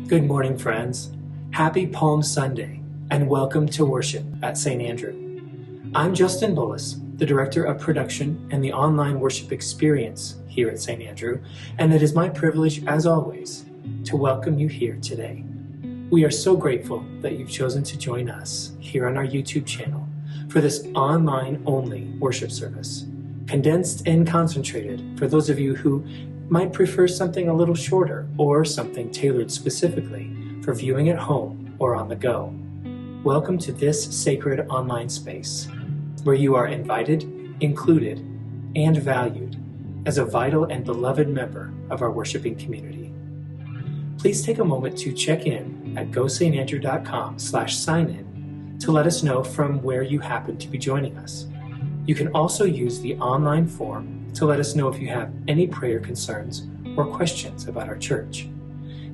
Good morning, friends. Happy Palm Sunday, and welcome to worship at St. Andrew. I'm Justin Bullis, the Director of Production and the Online Worship Experience here at St. Andrew, and it is my privilege, as always, to welcome you here today. We are so grateful that you've chosen to join us here on our YouTube channel for this online-only worship service, condensed and concentrated for those of you who might prefer something a little shorter or something tailored specifically for viewing at home or on the go. Welcome to this sacred online space where you are invited, included, and valued as a vital and beloved member of our worshiping community. Please take a moment to check in at gostandrew.com/sign-in to let us know from where you happen to be joining us. You can also use the online form to let us know if you have any prayer concerns or questions about our church.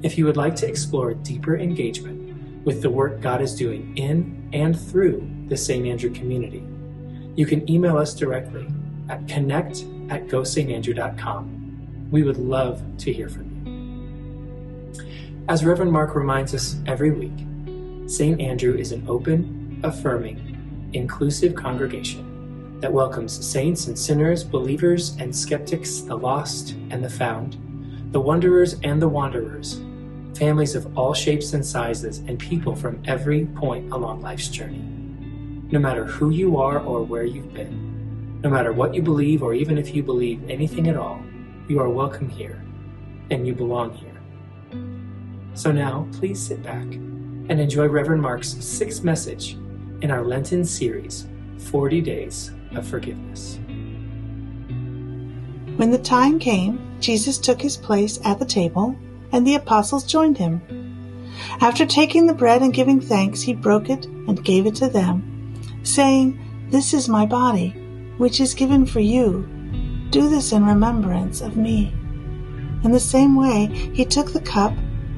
If you would like to explore deeper engagement with the work God is doing in and through the St. Andrew community, you can email us directly at connect@gostandrew.com. We would love to hear from you. As Reverend Mark reminds us every week, St. Andrew is an open, affirming, inclusive congregation that welcomes saints and sinners, believers and skeptics, the lost and the found, the wanderers and the wanderers, families of all shapes and sizes, and people from every point along life's journey. No matter who you are or where you've been, no matter what you believe or even if you believe anything at all, you are welcome here and you belong here. So now, please sit back and enjoy Reverend Mark's sixth message in our Lenten series, 40 Days of Forgiveness. When the time came, Jesus took his place at the table, and the apostles joined him. After taking the bread and giving thanks, he broke it and gave it to them, saying, "This is my body, which is given for you. Do this in remembrance of me." In the same way, he took the cup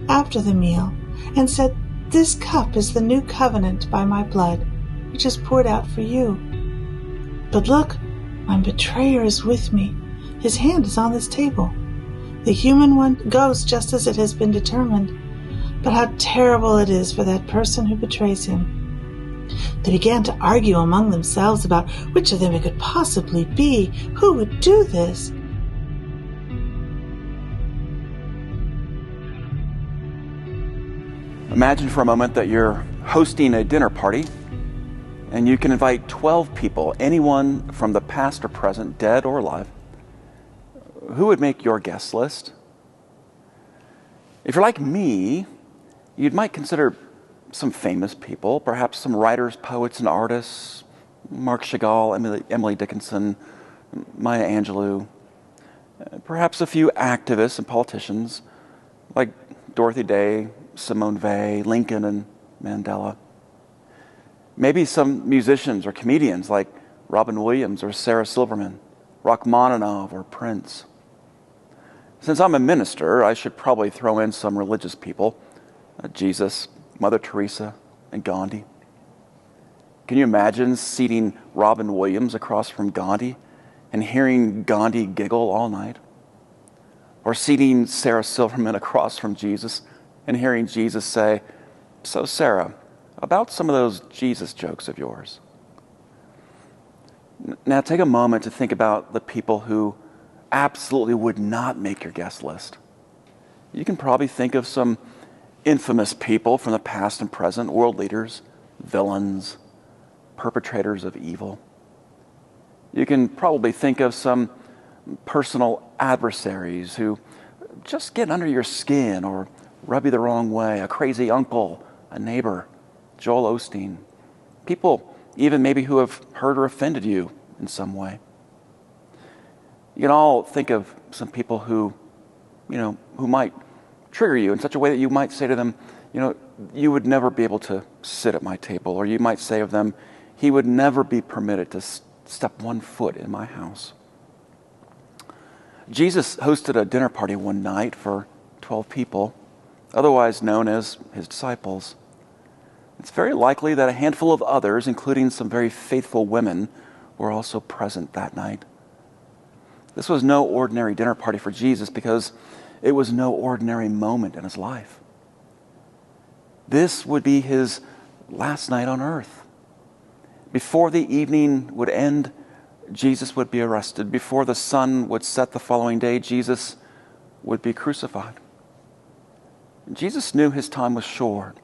after the meal and said, "This cup is the new covenant by my blood, which is poured out for you. But look, my betrayer is with me. His hand is on this table. The human one goes just as it has been determined. But how terrible it is for that person who betrays him." They began to argue among themselves about which of them it could possibly be. Who would do this? Imagine for a moment that you're hosting a dinner party and you can invite 12 people, anyone from the past or present, dead or alive. Who would make your guest list? If you're like me, you might consider some famous people, perhaps some writers, poets, and artists, Mark Chagall, Emily Dickinson, Maya Angelou, perhaps a few activists and politicians like Dorothy Day, Simone Weil, Lincoln, and Mandela. Maybe some musicians or comedians like Robin Williams or Sarah Silverman, Rachmaninoff or Prince. Since I'm a minister, I should probably throw in some religious people, Jesus, Mother Teresa, and Gandhi. Can you imagine seating Robin Williams across from Gandhi and hearing Gandhi giggle all night? Or seating Sarah Silverman across from Jesus and hearing Jesus say, "So Sarah, about some of those Jesus jokes of yours." Now take a moment to think about the people who absolutely would not make your guest list. You can probably think of some infamous people from the past and present, world leaders, villains, perpetrators of evil. You can probably think of some personal adversaries who just get under your skin or rub you the wrong way, a crazy uncle, a neighbor, Joel Osteen, people even maybe who have hurt or offended you in some way. You can all think of some people who might trigger you in such a way that you might say to them, you would never be able to sit at my table. Or you might say of them, he would never be permitted to step one foot in my house. Jesus hosted a dinner party one night for 12 people, otherwise known as his disciples. It's very likely that a handful of others, including some very faithful women, were also present that night. This was no ordinary dinner party for Jesus because it was no ordinary moment in his life. This would be his last night on earth. Before the evening would end, Jesus would be arrested. Before the sun would set the following day, Jesus would be crucified. Jesus knew his time was short,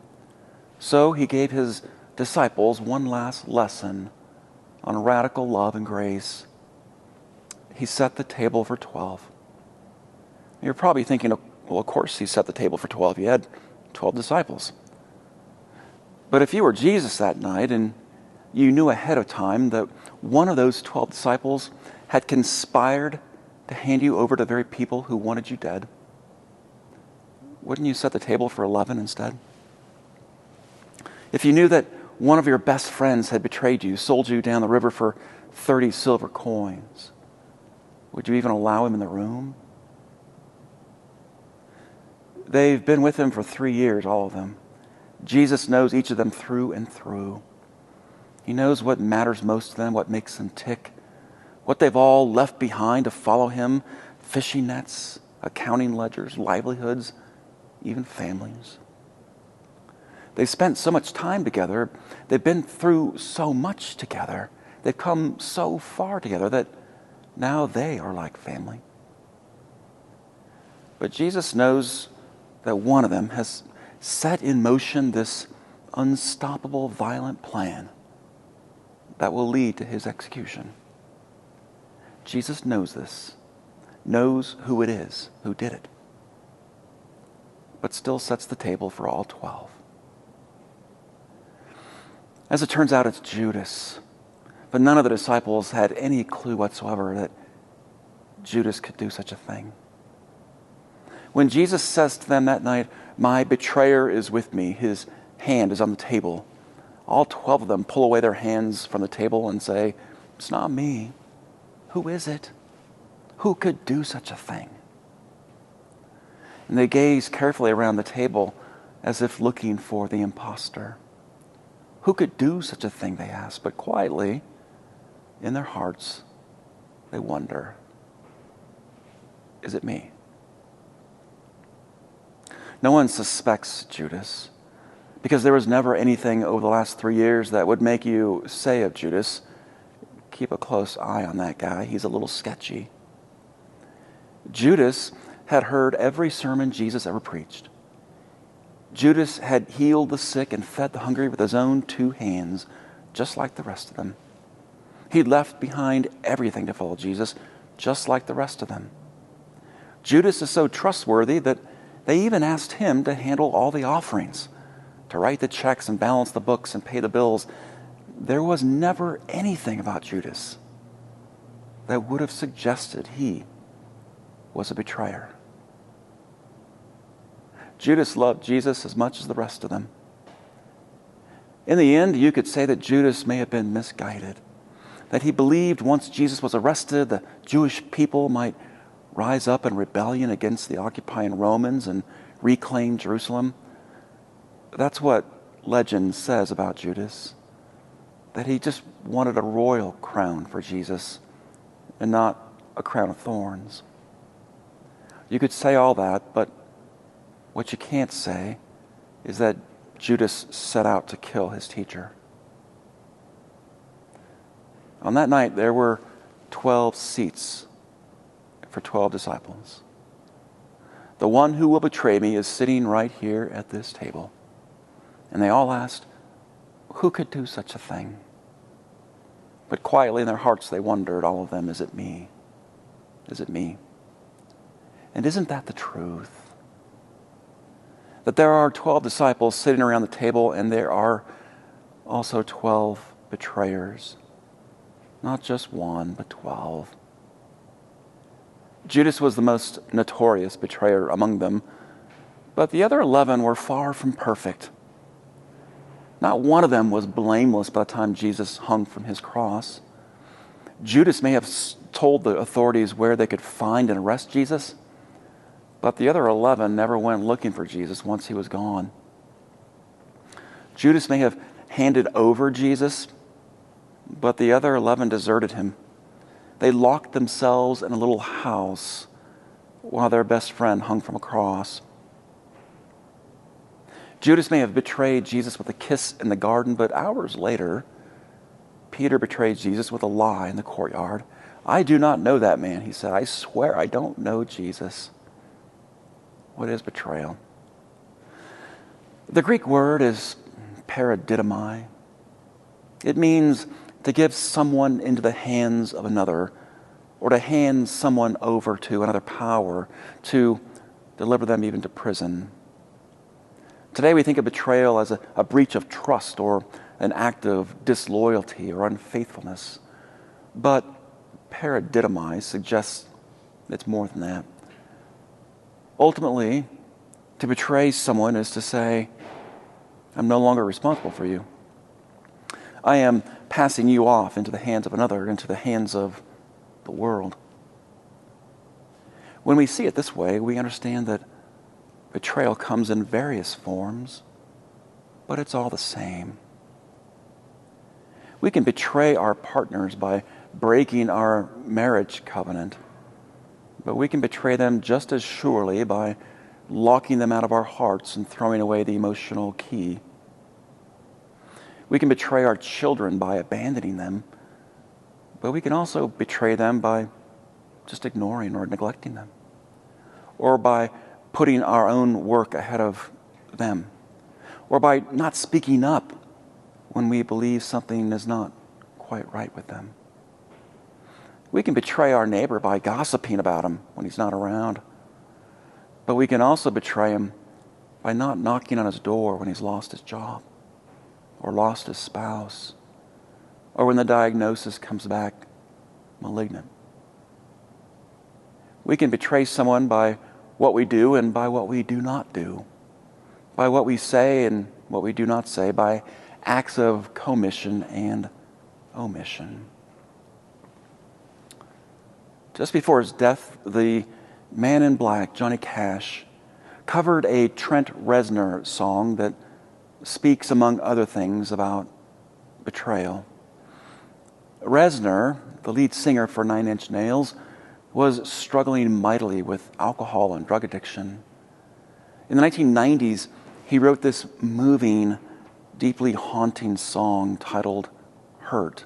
so he gave his disciples one last lesson on radical love and grace. He set the table for 12. You're probably thinking, well, of course he set the table for 12. He had 12 disciples. But if you were Jesus that night and you knew ahead of time that one of those 12 disciples had conspired to hand you over to the very people who wanted you dead, wouldn't you set the table for 11 instead? If you knew that one of your best friends had betrayed you, sold you down the river for 30 silver coins, would you even allow him in the room? They've been with him for 3 years, all of them. Jesus knows each of them through and through. He knows what matters most to them, what makes them tick, what they've all left behind to follow him: fishing nets, accounting ledgers, livelihoods, even families. They've spent so much time together. They've been through so much together. They've come so far together that now they are like family. But Jesus knows that one of them has set in motion this unstoppable, violent plan that will lead to his execution. Jesus knows this, knows who it is who did it, but still sets the table for all 12. As it turns out, it's Judas. But none of the disciples had any clue whatsoever that Judas could do such a thing. When Jesus says to them that night, "My betrayer is with me," his hand is on the table, all 12 of them pull away their hands from the table and say, "It's not me. Who is it? Who could do such a thing?" And they gaze carefully around the table as if looking for the imposter. Who could do such a thing, they ask, but quietly, in their hearts, they wonder, is it me? No one suspects Judas, because there was never anything over the last 3 years that would make you say of Judas, keep a close eye on that guy, he's a little sketchy. Judas had heard every sermon Jesus ever preached. Judas had healed the sick and fed the hungry with his own 2 hands, just like the rest of them. He'd left behind everything to follow Jesus, just like the rest of them. Judas is so trustworthy that they even asked him to handle all the offerings, to write the checks and balance the books and pay the bills. There was never anything about Judas that would have suggested he was a betrayer. Judas loved Jesus as much as the rest of them. In the end, you could say that Judas may have been misguided, that he believed once Jesus was arrested, the Jewish people might rise up in rebellion against the occupying Romans and reclaim Jerusalem. That's what legend says about Judas, that he just wanted a royal crown for Jesus and not a crown of thorns. You could say all that, but what you can't say is that Judas set out to kill his teacher. On that night, there were 12 seats for 12 disciples. The one who will betray me is sitting right here at this table. And they all asked, who could do such a thing? But quietly in their hearts they wondered, all of them, is it me? Is it me? And isn't that the truth? That there are 12 disciples sitting around the table, and there are also 12 betrayers. Not just one, but 12. Judas was the most notorious betrayer among them, but the other 11 were far from perfect. Not one of them was blameless by the time Jesus hung from his cross. Judas may have told the authorities where they could find and arrest Jesus, but the other 11 never went looking for Jesus once he was gone. Judas may have handed over Jesus, but the other 11 deserted him. They locked themselves in a little house while their best friend hung from a cross. Judas may have betrayed Jesus with a kiss in the garden, but hours later, Peter betrayed Jesus with a lie in the courtyard. I do not know that man, he said. I swear I don't know Jesus. What is betrayal? The Greek word is paradidomai. It means to give someone into the hands of another, or to hand someone over to another power, to deliver them even to prison. Today we think of betrayal as a breach of trust or an act of disloyalty or unfaithfulness. But paradidomai suggests it's more than that. Ultimately, to betray someone is to say, I'm no longer responsible for you. I am passing you off into the hands of another, into the hands of the world. When we see it this way, we understand that betrayal comes in various forms, but it's all the same. We can betray our partners by breaking our marriage covenant, but we can betray them just as surely by locking them out of our hearts and throwing away the emotional key. We can betray our children by abandoning them, but we can also betray them by just ignoring or neglecting them, or by putting our own work ahead of them, or by not speaking up when we believe something is not quite right with them. We can betray our neighbor by gossiping about him when he's not around, but we can also betray him by not knocking on his door when he's lost his job, or lost his spouse, or when the diagnosis comes back malignant. We can betray someone by what we do and by what we do not do, by what we say and what we do not say, by acts of commission and omission. Just before his death, the man in black, Johnny Cash, covered a Trent Reznor song that speaks, among other things, about betrayal. Reznor, the lead singer for Nine Inch Nails, was struggling mightily with alcohol and drug addiction. In the 1990s, he wrote this moving, deeply haunting song titled Hurt.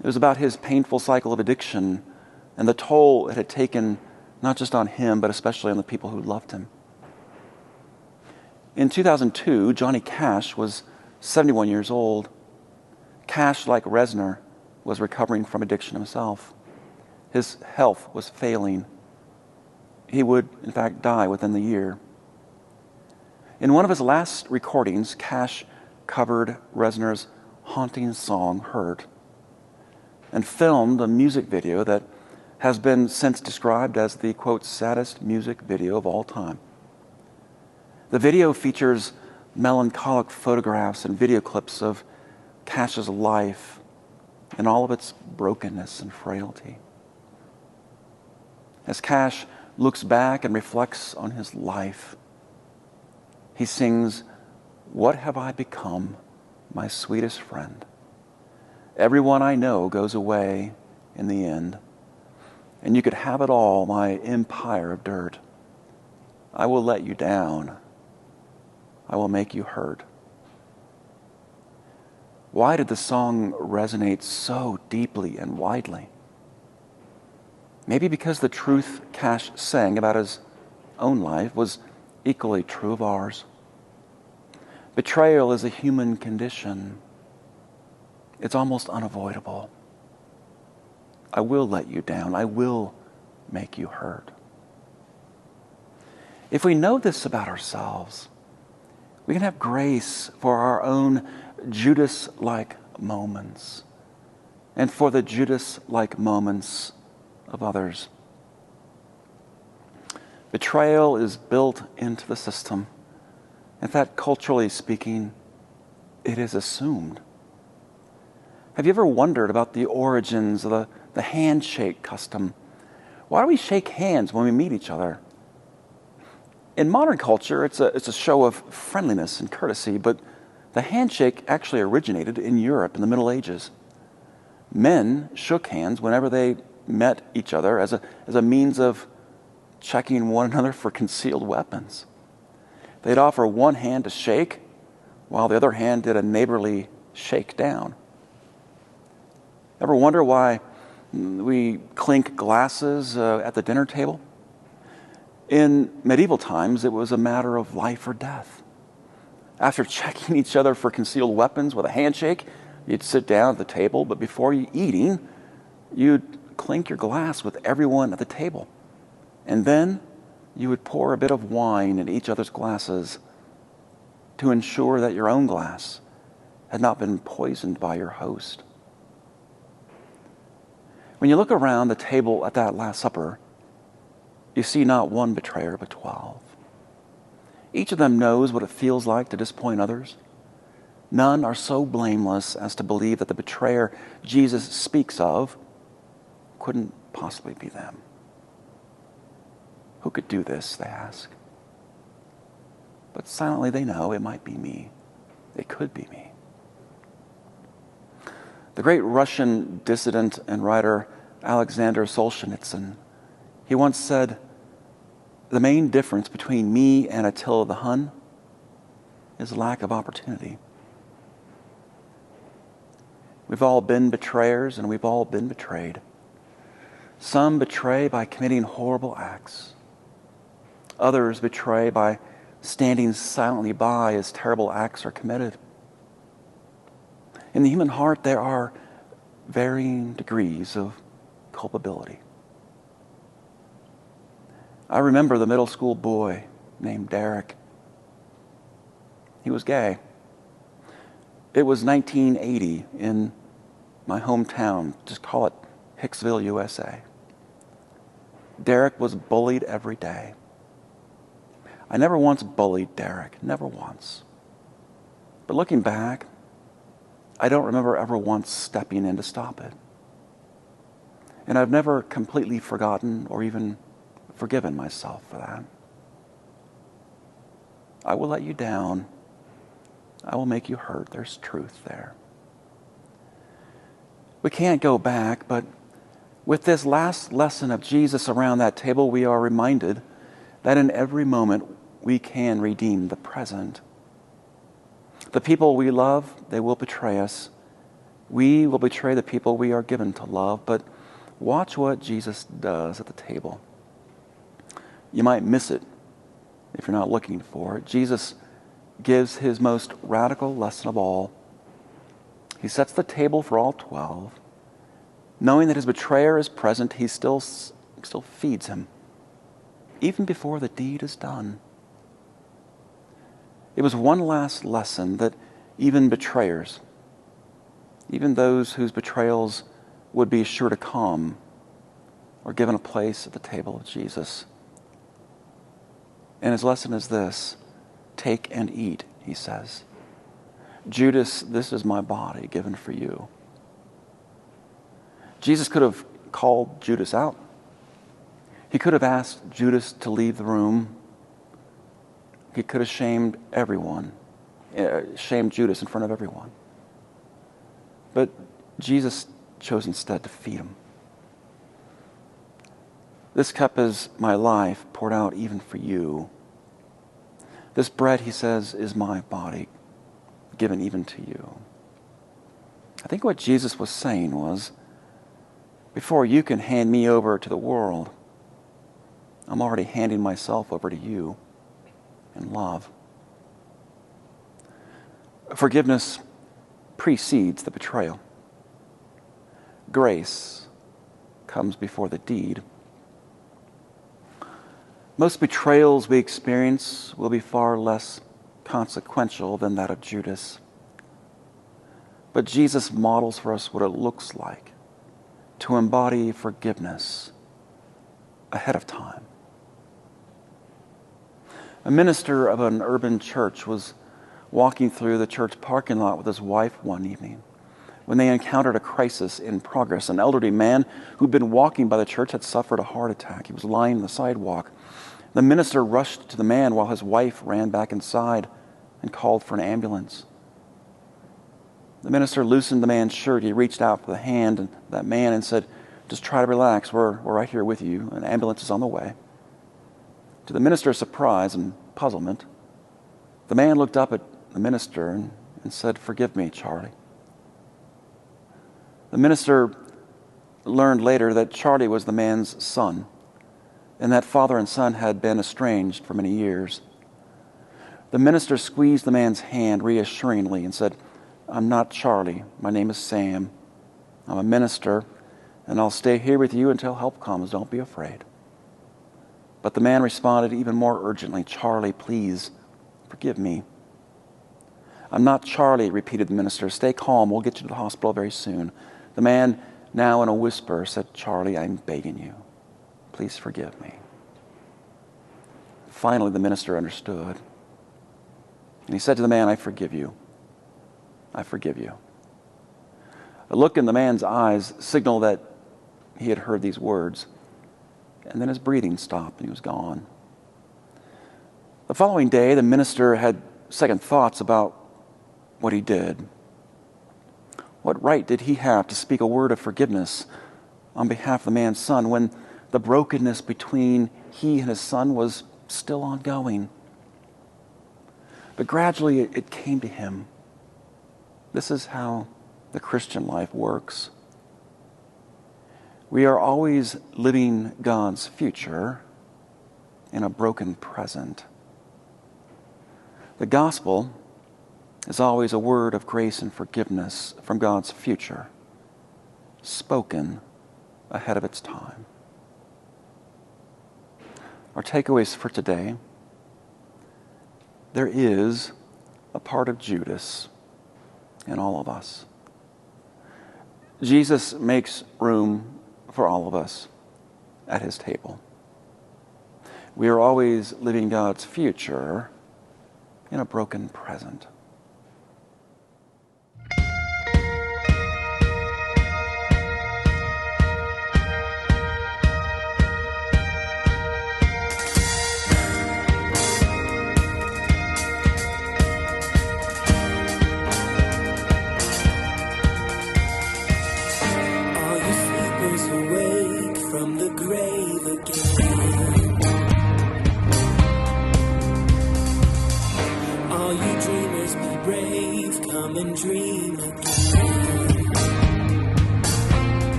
It was about his painful cycle of addiction and the toll it had taken not just on him, but especially on the people who loved him. In 2002, Johnny Cash was 71 years old. Cash, like Reznor, was recovering from addiction himself. His health was failing. He would, in fact, die within the year. In one of his last recordings, Cash covered Reznor's haunting song, Hurt, and filmed a music video that has been since described as the, quote, saddest music video of all time. The video features melancholic photographs and video clips of Cash's life and all of its brokenness and frailty. As Cash looks back and reflects on his life, he sings, "What have I become, my sweetest friend? Everyone I know goes away in the end, and you could have it all, my empire of dirt. I will let you down. I will make you hurt." Why did the song resonate so deeply and widely? Maybe because the truth Cash sang about his own life was equally true of ours. Betrayal is a human condition. It's almost unavoidable. I will let you down. I will make you hurt. If we know this about ourselves, we can have grace for our own Judas-like moments and for the Judas-like moments of others. Betrayal is built into the system. In fact, culturally speaking, it is assumed. Have you ever wondered about the origins of the handshake custom? Why do we shake hands when we meet each other? In modern culture, it's a show of friendliness and courtesy, but the handshake actually originated in Europe in the Middle Ages. Men shook hands whenever they met each other as a means of checking one another for concealed weapons. They'd offer one hand to shake, while the other hand did a neighborly shake down. Ever wonder why we clink glasses at the dinner table? In medieval times, it was a matter of life or death. After checking each other for concealed weapons with a handshake, you'd sit down at the table, but before you eating, you'd clink your glass with everyone at the table. And then you would pour a bit of wine in each other's glasses to ensure that your own glass had not been poisoned by your host. When you look around the table at that Last Supper, you see not one betrayer, but 12. Each of them knows what it feels like to disappoint others. None are so blameless as to believe that the betrayer Jesus speaks of couldn't possibly be them. Who could do this, they ask. But silently they know it might be me. It could be me. The great Russian dissident and writer Alexander Solzhenitsyn, he once said, "The main difference between me and Attila the Hun is lack of opportunity." We've all been betrayers and we've all been betrayed. Some betray by committing horrible acts. Others betray by standing silently by as terrible acts are committed. In the human heart, there are varying degrees of culpability. I remember the middle school boy named Derek. He was gay. It was 1980 in my hometown, just call it Hicksville, USA. Derek was bullied every day. I never once bullied Derek, never once. But looking back, I don't remember ever once stepping in to stop it. And I've never completely forgotten or even forgiven myself for that. I will let you down. I will make you hurt. There's truth there. We can't go back, but with this last lesson of Jesus around that table, we are reminded that in every moment we can redeem the present. The people we love, they will betray us. We will betray the people we are given to love, but watch what Jesus does at the table. You might miss it if you're not looking for it. Jesus gives his most radical lesson of all. He sets the table for all 12. Knowing that his betrayer is present, he still feeds him, even before the deed is done. It was one last lesson that even betrayers, even those whose betrayals would be sure to come, are given a place at the table of Jesus. And his lesson is this: take and eat, he says. Judas, this is my body given for you. Jesus could have called Judas out. He could have asked Judas to leave the room. He could have shamed everyone, shamed Judas in front of everyone. But Jesus chose instead to feed him. This cup is my life poured out even for you. This bread, he says, is my body given even to you. I think what Jesus was saying was, before you can hand me over to the world, I'm already handing myself over to you in love. Forgiveness precedes the betrayal. Grace comes before the deed. Most betrayals we experience will be far less consequential than that of Judas. But Jesus models for us what it looks like to embody forgiveness ahead of time. A minister of an urban church was walking through the church parking lot with his wife one evening when they encountered a crisis in progress. An elderly man who'd been walking by the church had suffered a heart attack. He was lying on the sidewalk. The minister rushed to the man while his wife ran back inside and called for an ambulance. The minister loosened the man's shirt. He reached out for the hand of that man and said, "Just try to relax. We're right here with you. An ambulance is on the way." To the minister's surprise and puzzlement, The man looked up at the minister and said, "Forgive me, Charlie." The minister learned later that Charlie was the man's son, and that father and son had been estranged for many years. The minister squeezed the man's hand reassuringly and said, "I'm not Charlie. My name is Sam. I'm a minister, and I'll stay here with you until help comes. Don't be afraid." But the man responded even more urgently, "Charlie, please, forgive me." "I'm not Charlie," repeated the minister. "Stay calm. We'll get you to the hospital very soon." The man, now in a whisper, said, "Charlie, I'm begging you. Please forgive me." Finally, the minister understood. And he said to the man, "I forgive you. I forgive you." A look in the man's eyes signaled that he had heard these words. And then his breathing stopped and he was gone. The following day, the minister had second thoughts about what he did. What right did he have to speak a word of forgiveness on behalf of the man's son when the brokenness between he and his son was still ongoing? But gradually it came to him. This is how the Christian life works. We are always living God's future in a broken present. The gospel is always a word of grace and forgiveness from God's future, spoken ahead of its time. Our takeaways for today: there is a part of Judas in all of us. Jesus makes room for all of us at his table. We are always living God's future in a broken present.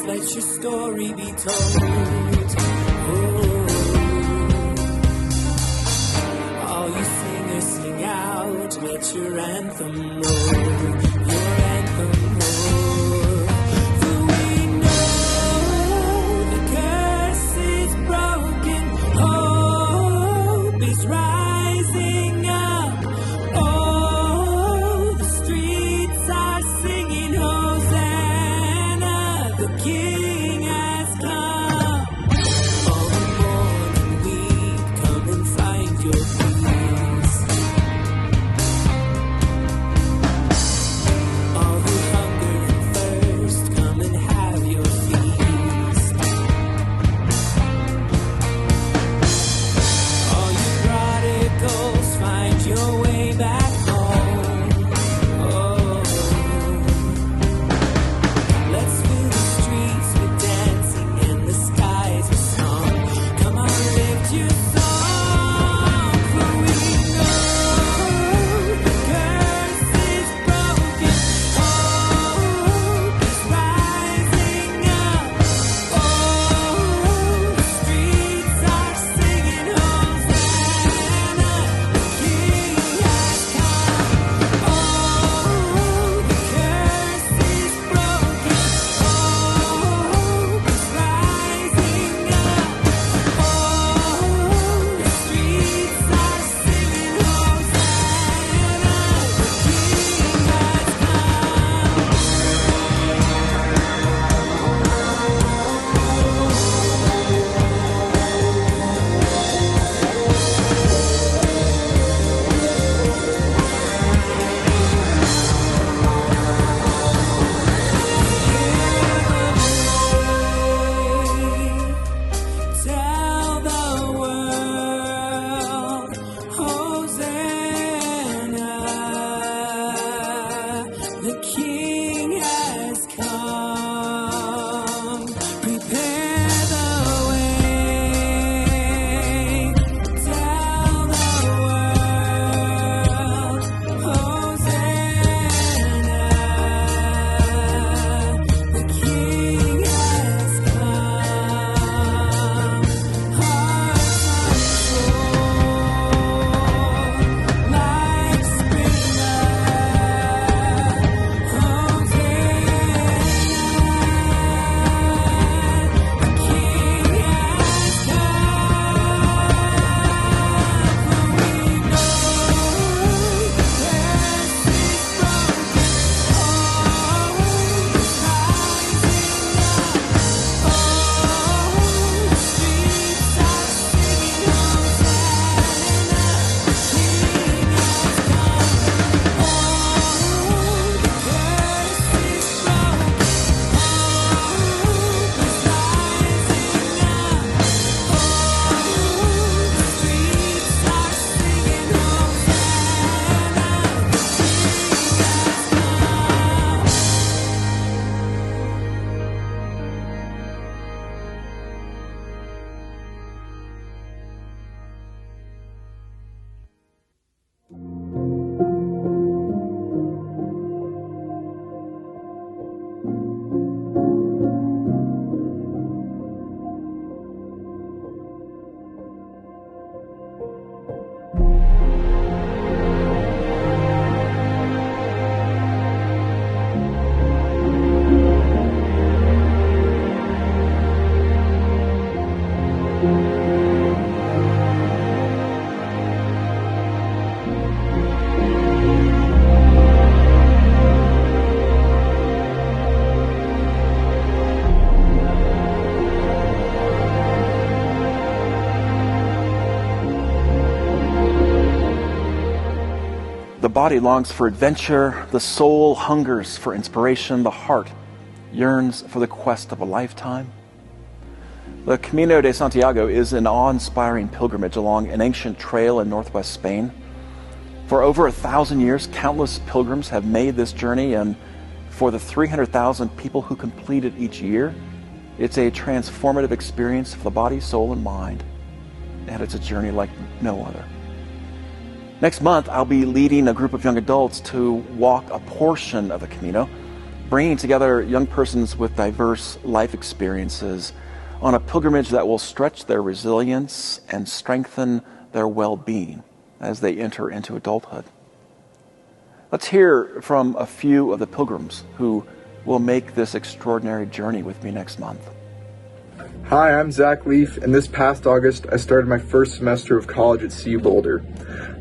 Let your story be told. Oh, all you singers sing out. Let your anthem roll. Your anthem roll. For we know the curse is broken. Hope is rising up. Oh, the streets are singing Hosanna. The King has come. The body longs for adventure, the soul hungers for inspiration, the heart yearns for the quest of a lifetime. The Camino de Santiago is an awe-inspiring pilgrimage along an ancient trail in northwest Spain. For over 1,000 years, countless pilgrims have made this journey, and for the 300,000 people who complete it each year, it's a transformative experience for the body, soul, and mind. And it's a journey like no other. Next month, I'll be leading a group of young adults to walk a portion of the Camino, bringing together young persons with diverse life experiences on a pilgrimage that will stretch their resilience and strengthen their well-being as they enter into adulthood. Let's hear from a few of the pilgrims who will make this extraordinary journey with me next month. Hi, I'm Zach Leaf, and this past August, I started my first semester of college at CU Boulder.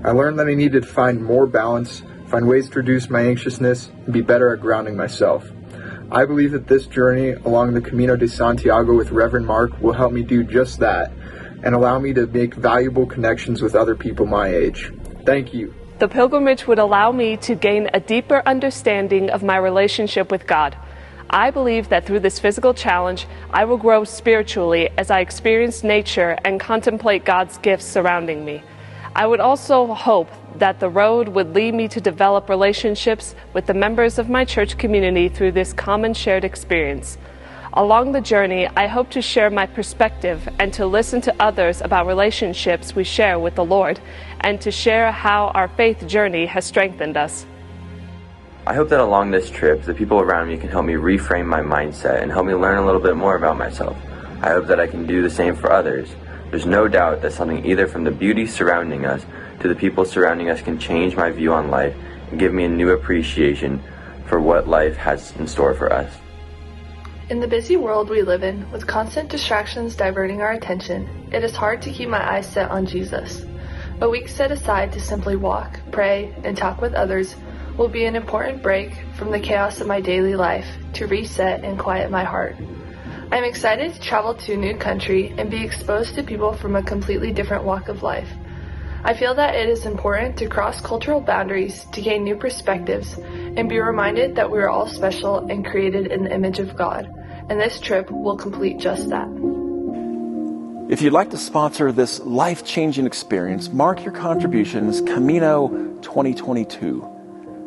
I learned that I needed to find more balance, find ways to reduce my anxiousness, and be better at grounding myself. I believe that this journey along the Camino de Santiago with Reverend Mark will help me do just that, and allow me to make valuable connections with other people my age. Thank you. The pilgrimage would allow me to gain a deeper understanding of my relationship with God. I believe that through this physical challenge, I will grow spiritually as I experience nature and contemplate God's gifts surrounding me. I would also hope that the road would lead me to develop relationships with the members of my church community through this common shared experience. Along the journey, I hope to share my perspective and to listen to others about relationships we share with the Lord, and to share how our faith journey has strengthened us. I hope that along this trip, the people around me can help me reframe my mindset and help me learn a little bit more about myself. I hope that I can do the same for others. There's no doubt that something either from the beauty surrounding us to the people surrounding us can change my view on life and give me a new appreciation for what life has in store for us. In the busy world we live in, with constant distractions diverting our attention, it is hard to keep my eyes set on Jesus. A week set aside to simply walk, pray, and talk with others will be an important break from the chaos of my daily life to reset and quiet my heart. I'm excited to travel to a new country and be exposed to people from a completely different walk of life. I feel that it is important to cross cultural boundaries to gain new perspectives and be reminded that we are all special and created in the image of God, and this trip will complete just that. If you'd like to sponsor this life-changing experience, mark your contributions Camino 2022.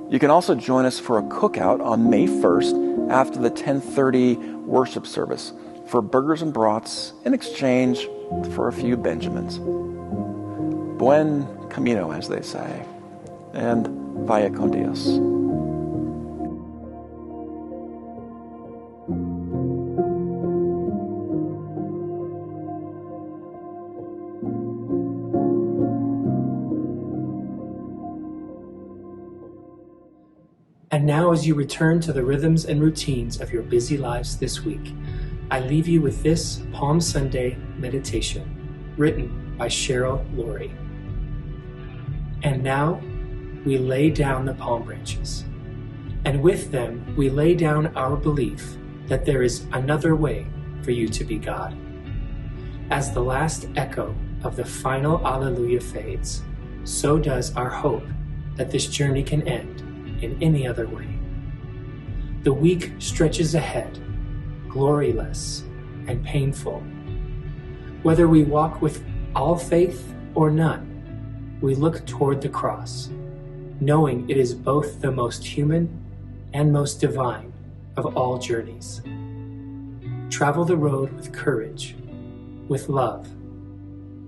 You can also join us for a cookout on May 1st after the 10:30 worship service for burgers and brats in exchange for a few Benjamins. Buen Camino, as they say, and vaya con Dios. And now, as you return to the rhythms and routines of your busy lives this week, I leave you with this Palm Sunday meditation, written by Cheryl Laurie. And now, we lay down the palm branches, and with them we lay down our belief that there is another way for you to be God. As the last echo of the final Alleluia fades, so does our hope that this journey can end in any other way. The week stretches ahead, gloryless and painful. Whether we walk with all faith or none, we look toward the cross, knowing it is both the most human and most divine of all journeys. Travel the road with courage, with love,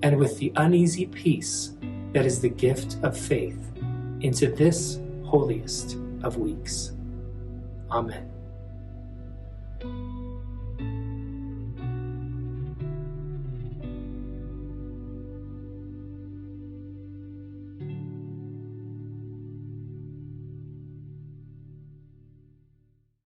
and with the uneasy peace that is the gift of faith into this holiest of weeks. Amen.